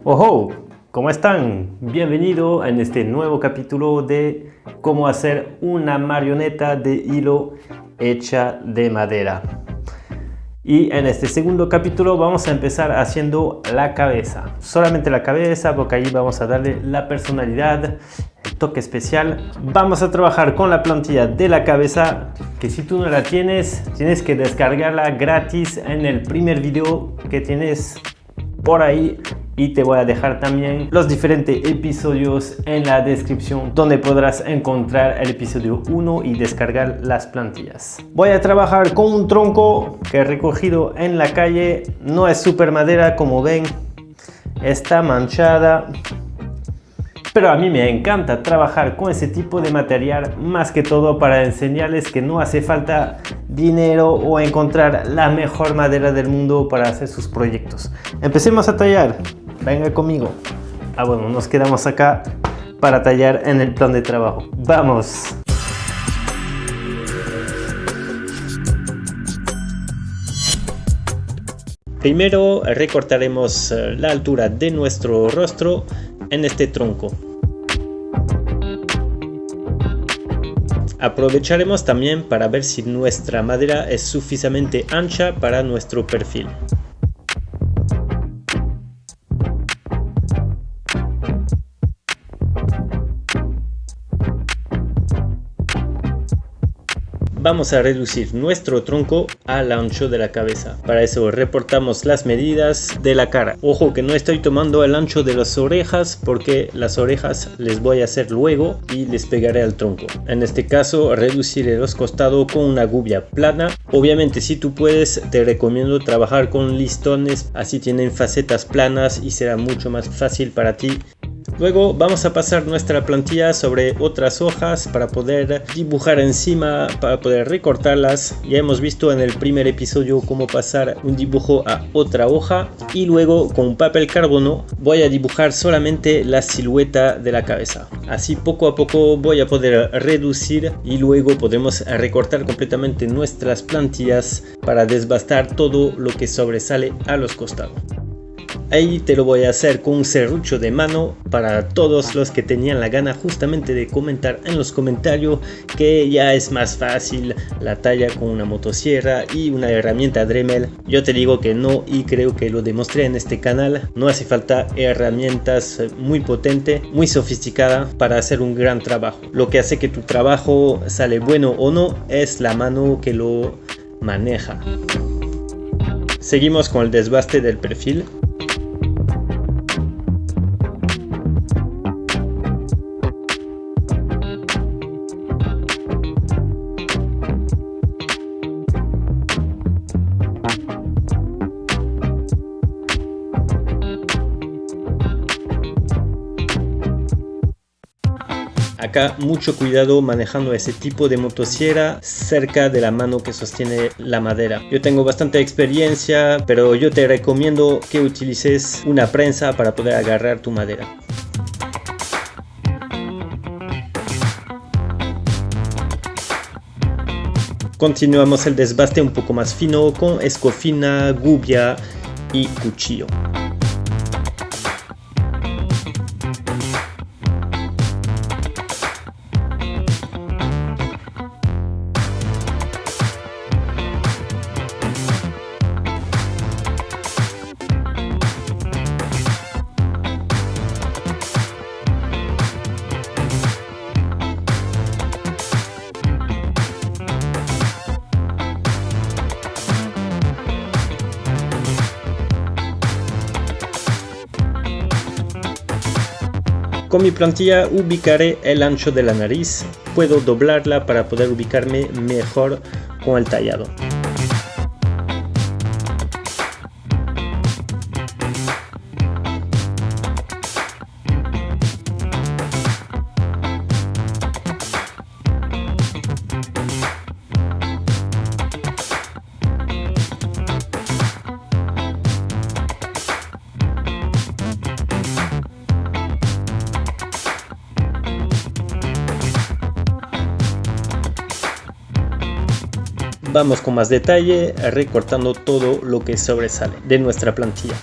¡Ojo! ¿Cómo están? Bienvenido en este nuevo capítulo de cómo hacer una marioneta de hilo hecha de madera. Y en este segundo capítulo vamos a empezar haciendo la cabeza. Solamente la cabeza, porque ahí vamos a darle la personalidad, el toque especial. Vamos a trabajar con la plantilla de la cabeza, que si tú no la tienes, tienes que descargarla gratis en el primer video que tienes por ahí. Y te voy a dejar también los diferentes episodios en la descripción, donde podrás encontrar el episodio 1 y descargar las plantillas. Voy a trabajar con un tronco que he recogido en la calle. No es super madera, como ven, está manchada. Pero a mí me encanta trabajar con ese tipo de material, más que todo para enseñarles que no hace falta dinero o encontrar la mejor madera del mundo para hacer sus proyectos. Empecemos a tallar. Venga conmigo. Bueno, nos quedamos acá para tallar en el plan de trabajo. ¡Vamos! Primero recortaremos la altura de nuestro rostro en este tronco. Aprovecharemos también para ver si nuestra madera es suficientemente ancha para nuestro perfil. Vamos a reducir nuestro tronco al ancho de la cabeza. Para eso reportamos las medidas de la cara. Ojo que no estoy tomando el ancho de las orejas, porque las orejas les voy a hacer luego y les pegaré al tronco. En este caso reduciré los costados con una gubia plana. Obviamente si tú puedes, te recomiendo trabajar con listones, así tienen facetas planas y será mucho más fácil para ti. Luego vamos a pasar nuestra plantilla sobre otras hojas para poder dibujar encima, para poder recortarlas. Ya hemos visto en el primer episodio cómo pasar un dibujo a otra hoja. Y luego con papel carbono voy a dibujar solamente la silueta de la cabeza. Así poco a poco voy a poder reducir y luego podemos recortar completamente nuestras plantillas para desbastar todo lo que sobresale a los costados. Ahí te lo voy a hacer con un serrucho de mano para todos los que tenían la gana justamente de comentar en los comentarios que ya es más fácil la talla con una motosierra y una herramienta Dremel. Yo te digo que no, y creo que lo demostré en este canal. No hace falta herramientas muy potentes, muy sofisticadas para hacer un gran trabajo. Lo que hace que tu trabajo sale bueno o no es la mano que lo maneja. Seguimos con el desbaste del perfil. Acá mucho cuidado manejando ese tipo de motosierra cerca de la mano que sostiene la madera. Yo tengo bastante experiencia, pero yo te recomiendo que utilices una prensa para poder agarrar tu madera. Continuamos el desbaste un poco más fino con escofina, gubia y cuchillo. Con mi plantilla ubicaré el ancho de la nariz. Puedo doblarla para poder ubicarme mejor con el tallado. Vamos con más detalle, recortando todo lo que sobresale de nuestra plantilla.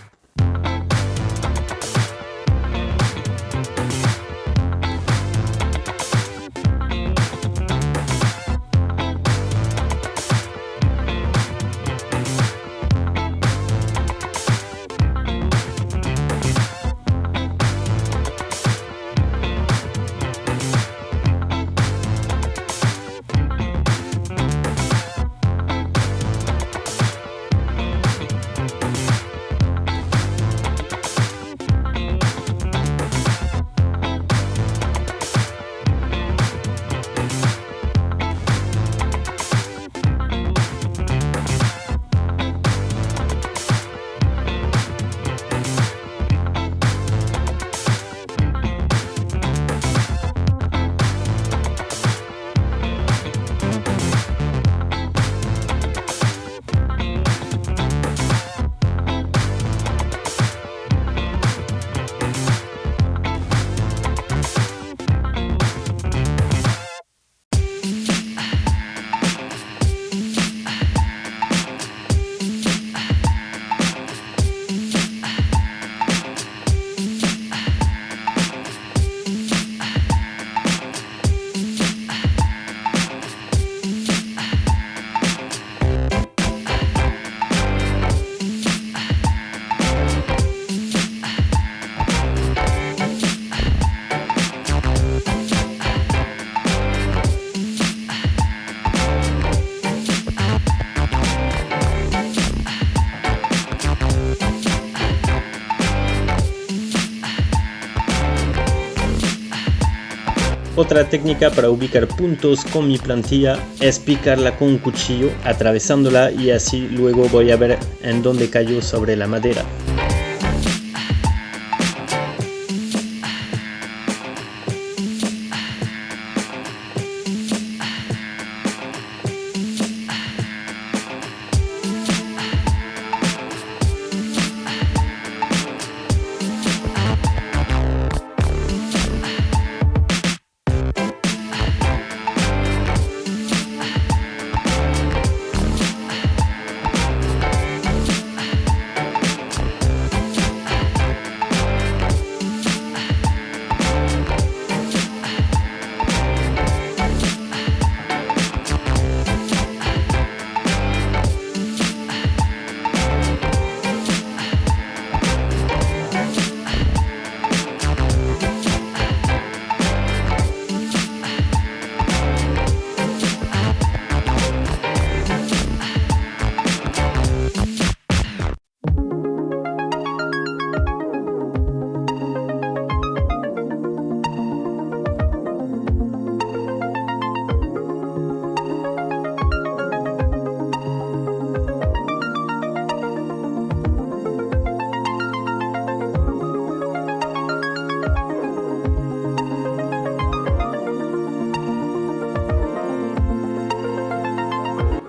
Otra técnica para ubicar puntos con mi plantilla es picarla con un cuchillo, atravesándola, y así luego voy a ver en dónde cayó sobre la madera.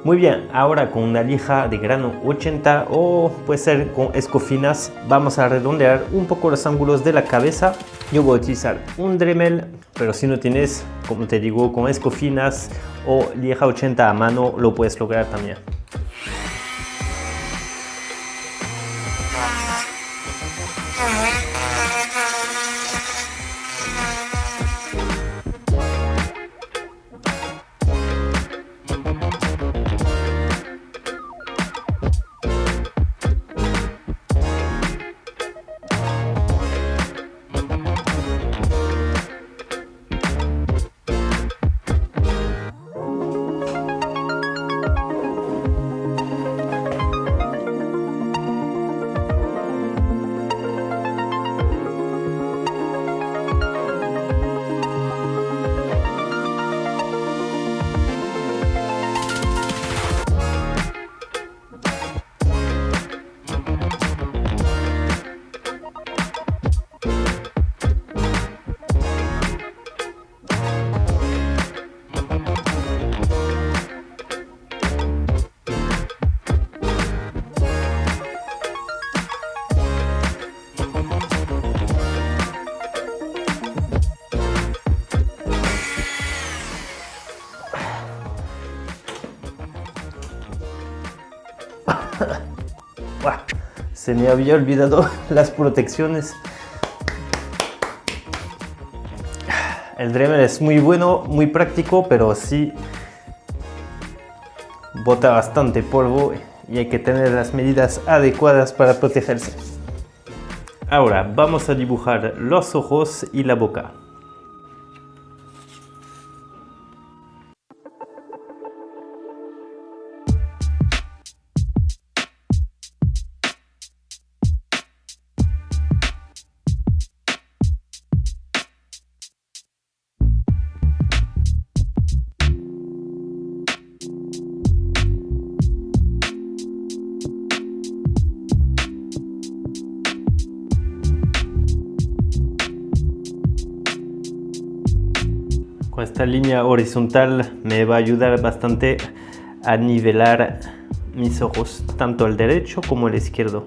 Muy bien, ahora con una lija de grano 80 o puede ser con escofinas, vamos a redondear un poco los ángulos de la cabeza. Yo voy a utilizar un Dremel, pero si no tienes, como te digo, con escofinas o lija 80 a mano, lo puedes lograr también. Se me había olvidado las protecciones. El Dremel es muy bueno, muy práctico, pero sí bota bastante polvo y hay que tener las medidas adecuadas para protegerse. Ahora vamos a dibujar los ojos y la boca. Con esta línea horizontal me va a ayudar bastante a nivelar mis ojos, tanto el derecho como el izquierdo.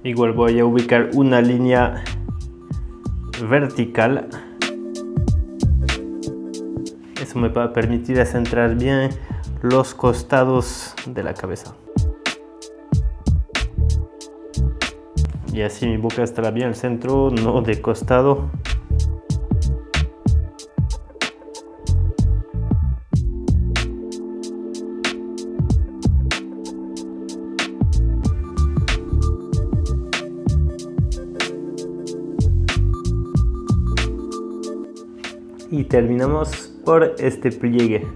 Igual voy a ubicar una línea vertical. Eso me va a permitir centrar bien los costados de la cabeza. Y así mi boca estará bien al centro, no de costado. y terminamos por este pliegue.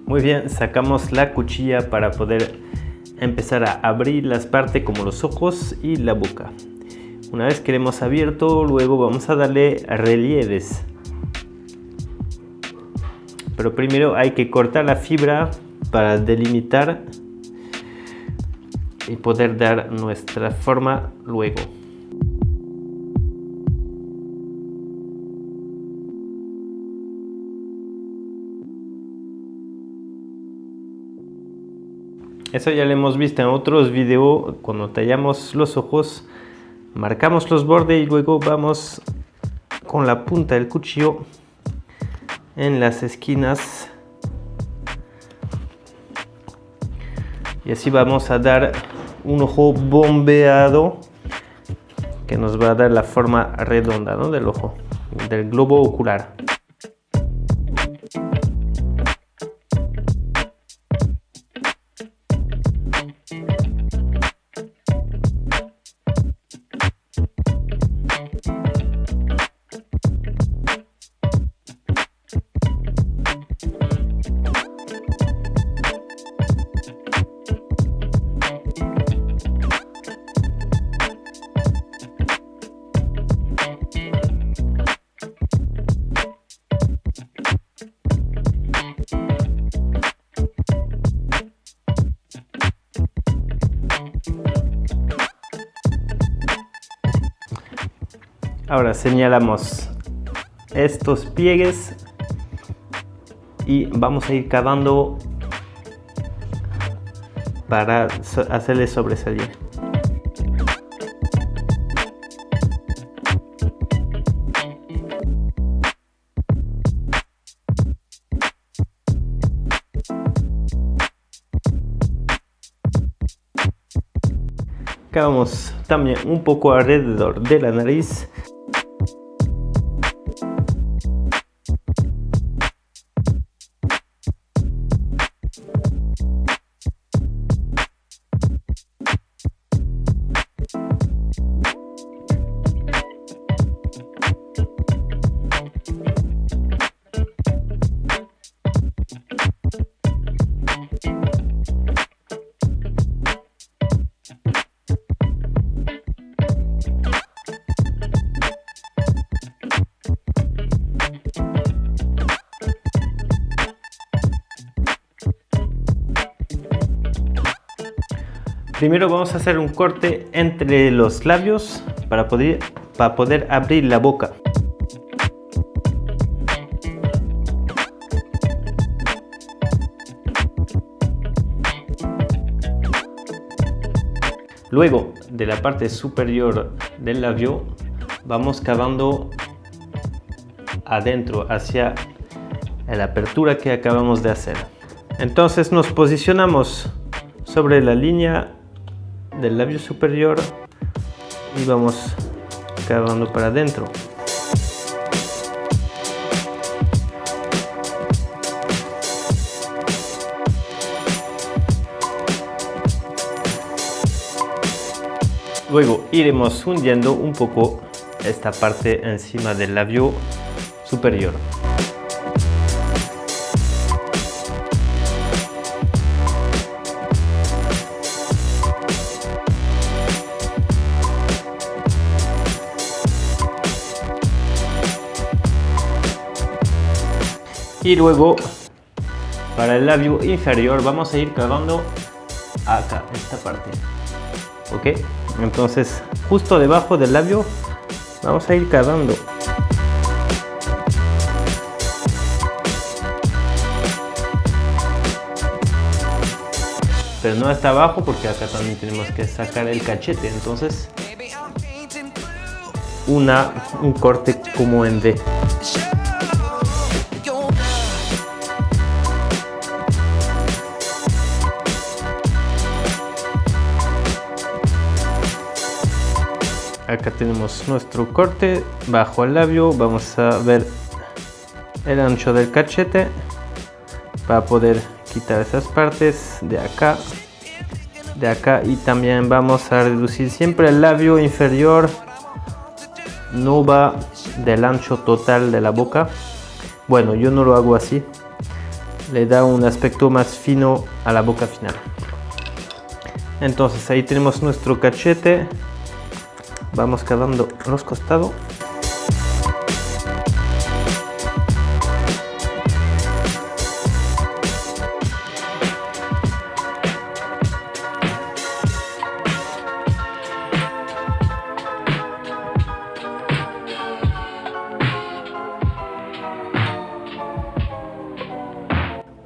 Muy bien, sacamos la cuchilla para poder empezar a abrir las partes como los ojos y la boca. Una vez que lo hemos abierto, luego vamos a darle relieves. Pero primero hay que cortar la fibra para delimitar y poder dar nuestra forma luego. Eso ya lo hemos visto en otros videos. Cuando tallamos los ojos, marcamos los bordes y luego vamos con la punta del cuchillo en las esquinas. Y así vamos a dar un ojo bombeado que nos va a dar la forma redonda, ¿no?, del ojo, del globo ocular. Ahora señalamos estos pliegues y vamos a ir cavando para hacerle sobresalir. Cavamos también un poco alrededor de la nariz. Primero vamos a hacer un corte entre los labios para poder abrir la boca. Luego, de la parte superior del labio, vamos cavando adentro hacia la apertura que acabamos de hacer. Entonces nos posicionamos sobre la línea del labio superior y vamos cavando para adentro. Luego iremos hundiendo un poco esta parte encima del labio superior. Y luego para el labio inferior vamos a ir cavando acá, esta parte. ¿Ok? Entonces justo debajo del labio vamos a ir cavando. Pero no hasta abajo porque acá también tenemos que sacar el cachete. Entonces un corte como en D. Acá tenemos nuestro corte bajo el labio. Vamos a ver el ancho del cachete para poder quitar esas partes de acá de acá, y también vamos a reducir siempre el labio inferior, no va del ancho total de la boca. Bueno, yo no lo hago así, le da un aspecto más fino a la boca final. Entonces ahí tenemos nuestro cachete, vamos cavando los costados.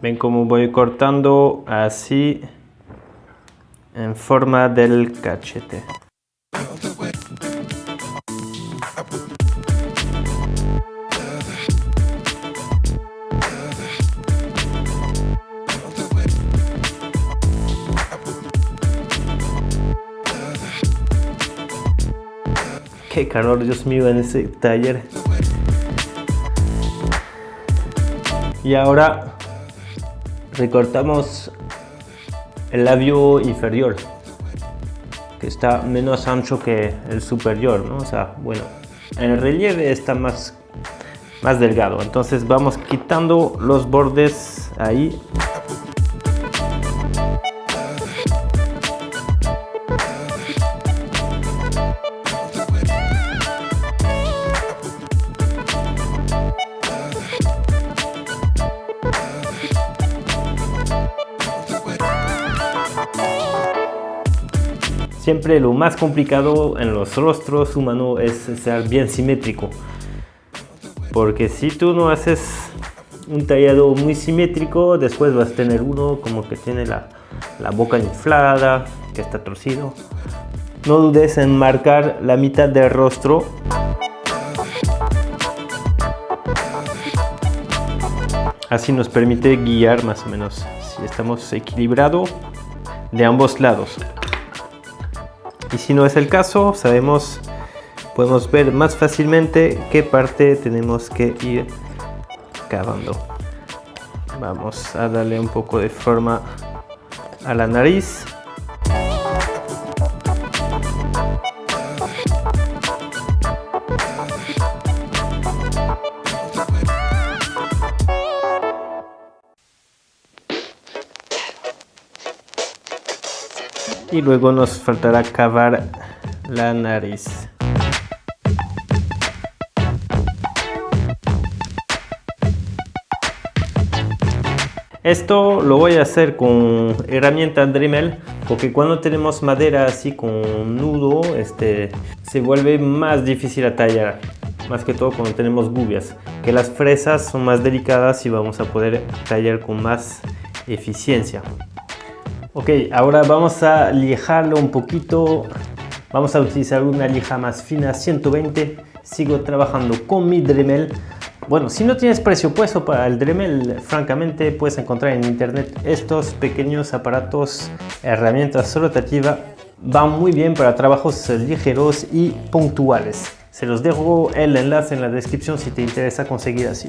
Ven cómo voy cortando así en forma del cachete. Qué calor, Dios mío, en ese taller. Y ahora recortamos el labio inferior, que está menos ancho que el superior, ¿no? O sea, bueno, en el relieve está más delgado. Entonces vamos quitando los bordes ahí. Siempre lo más complicado en los rostros humanos es ser bien simétrico, porque si tú no haces un tallado muy simétrico, después vas a tener uno como que tiene la boca inflada, que está torcido. No dudes en marcar la mitad del rostro. Así nos permite guiar más o menos si estamos equilibrados de ambos lados. Y si no es el caso, podemos ver más fácilmente qué parte tenemos que ir cavando. Vamos a darle un poco de forma a la nariz. Y luego nos faltará cavar la nariz. Esto lo voy a hacer con herramienta Dremel, porque cuando tenemos madera así con nudo, se vuelve más difícil a tallar. Más que todo cuando tenemos gubias, que las fresas son más delicadas y vamos a poder tallar con más eficiencia. Ok, ahora vamos a lijarlo un poquito. Vamos a utilizar una lija más fina, 120. Sigo trabajando con mi Dremel. Bueno, si no tienes presupuesto para el Dremel, francamente puedes encontrar en internet estos pequeños aparatos, herramientas rotativas. Van muy bien para trabajos ligeros y puntuales. Se los dejo el enlace en la descripción si te interesa conseguir así.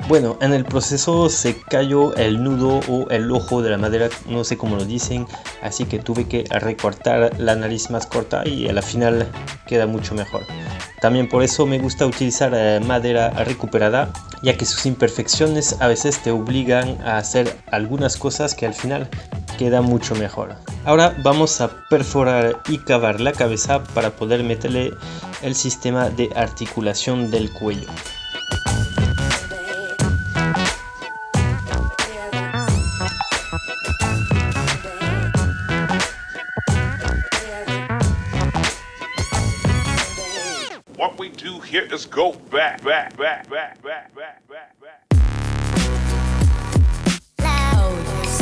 Bueno, en el proceso se cayó el nudo o el ojo de la madera, no sé cómo lo dicen, así que tuve que recortar la nariz más corta y a la final queda mucho mejor. También por eso me gusta utilizar madera recuperada, ya que sus imperfecciones a veces te obligan a hacer algunas cosas que al final queda mucho mejor. Ahora vamos a perforar y cavar la cabeza para poder meterle el sistema de articulación del cuello. What we do here is go back. Loud.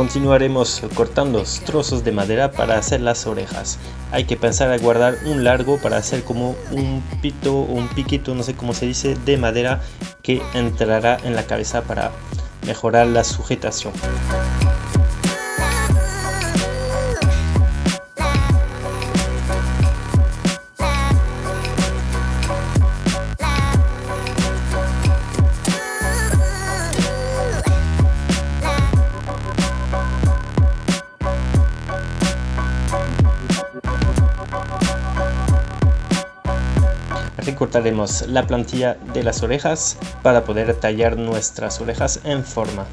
Continuaremos cortando trozos de madera para hacer las orejas. Hay que pensar a guardar un largo para hacer como un pito o un piquito, no sé cómo se dice, de madera que entrará en la cabeza para mejorar la sujetación. Recortaremos la plantilla de las orejas para poder tallar nuestras orejas en forma.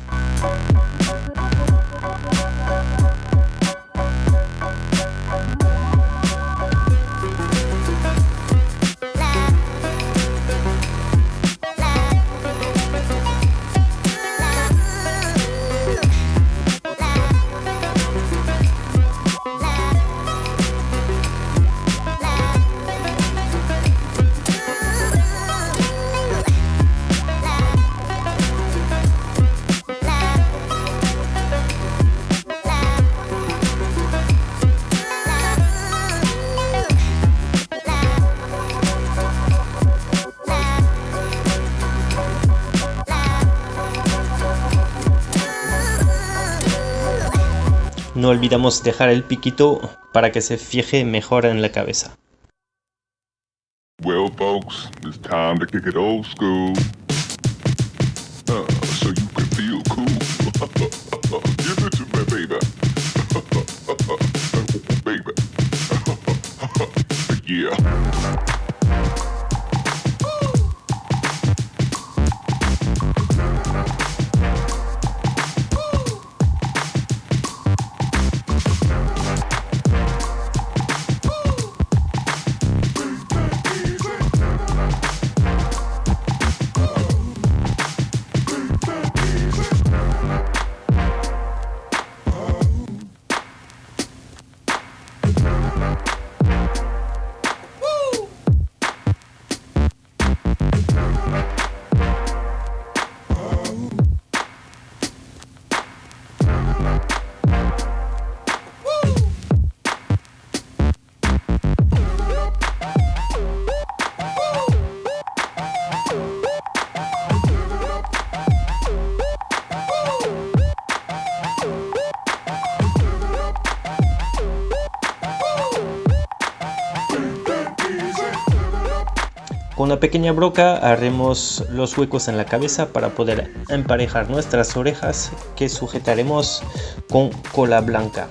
No olvidamos dejar el piquito para que se fije mejor en la cabeza. Well, folks, it's time to kick it old school. So you can feel cool. Give it to me, baby. Baby. Yeah. Con una pequeña broca haremos los huecos en la cabeza para poder emparejar nuestras orejas que sujetaremos con cola blanca.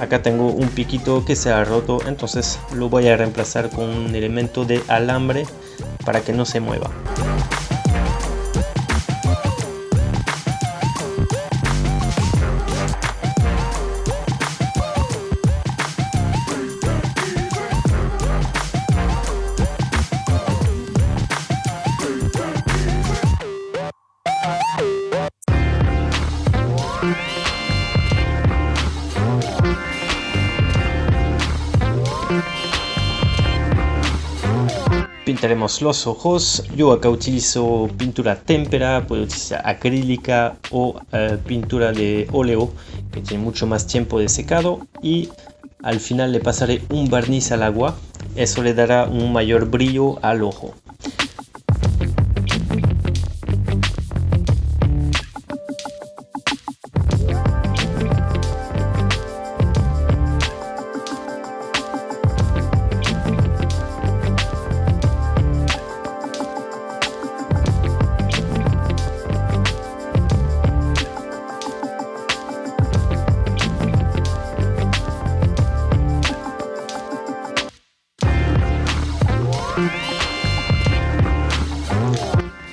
Acá tengo un piquito que se ha roto, entonces lo voy a reemplazar con un elemento de alambre para que no se mueva. Pintaremos los ojos. Yo acá utilizo pintura témpera, puedo utilizar acrílica o pintura de óleo que tiene mucho más tiempo de secado, y al final le pasaré un barniz al agua. Eso le dará un mayor brillo al ojo.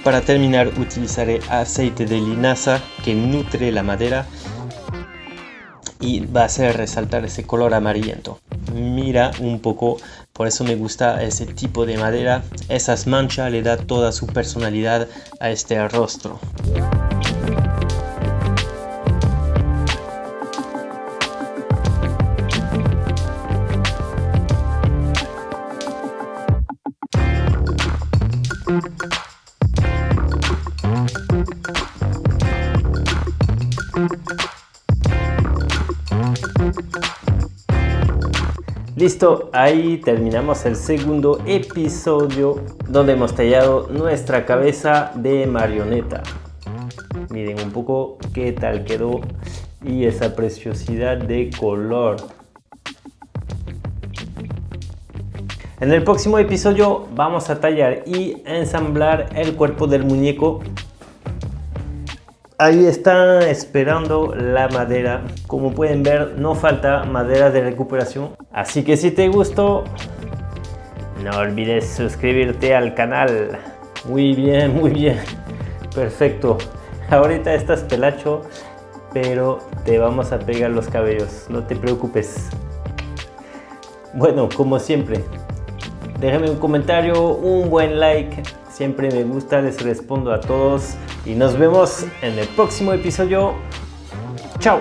Para terminar utilizaré aceite de linaza que nutre la madera y va a hacer resaltar ese color amarillento. Mira un poco, por eso me gusta ese tipo de madera. Esas manchas le da toda su personalidad a este rostro. Listo, ahí terminamos el segundo episodio donde hemos tallado nuestra cabeza de marioneta. Miren un poco qué tal quedó y esa preciosidad de color. En el próximo episodio vamos a tallar y ensamblar el cuerpo del muñeco. Ahí está esperando la madera. Como pueden ver, no falta madera de recuperación. Así que si te gustó, no olvides suscribirte al canal. Muy bien. Perfecto. Ahorita estás pelacho, pero te vamos a pegar los cabellos. No te preocupes. Bueno, como siempre, déjame un comentario, un buen like. Siempre me gusta, les respondo a todos. Y nos vemos en el próximo episodio. ¡Chao!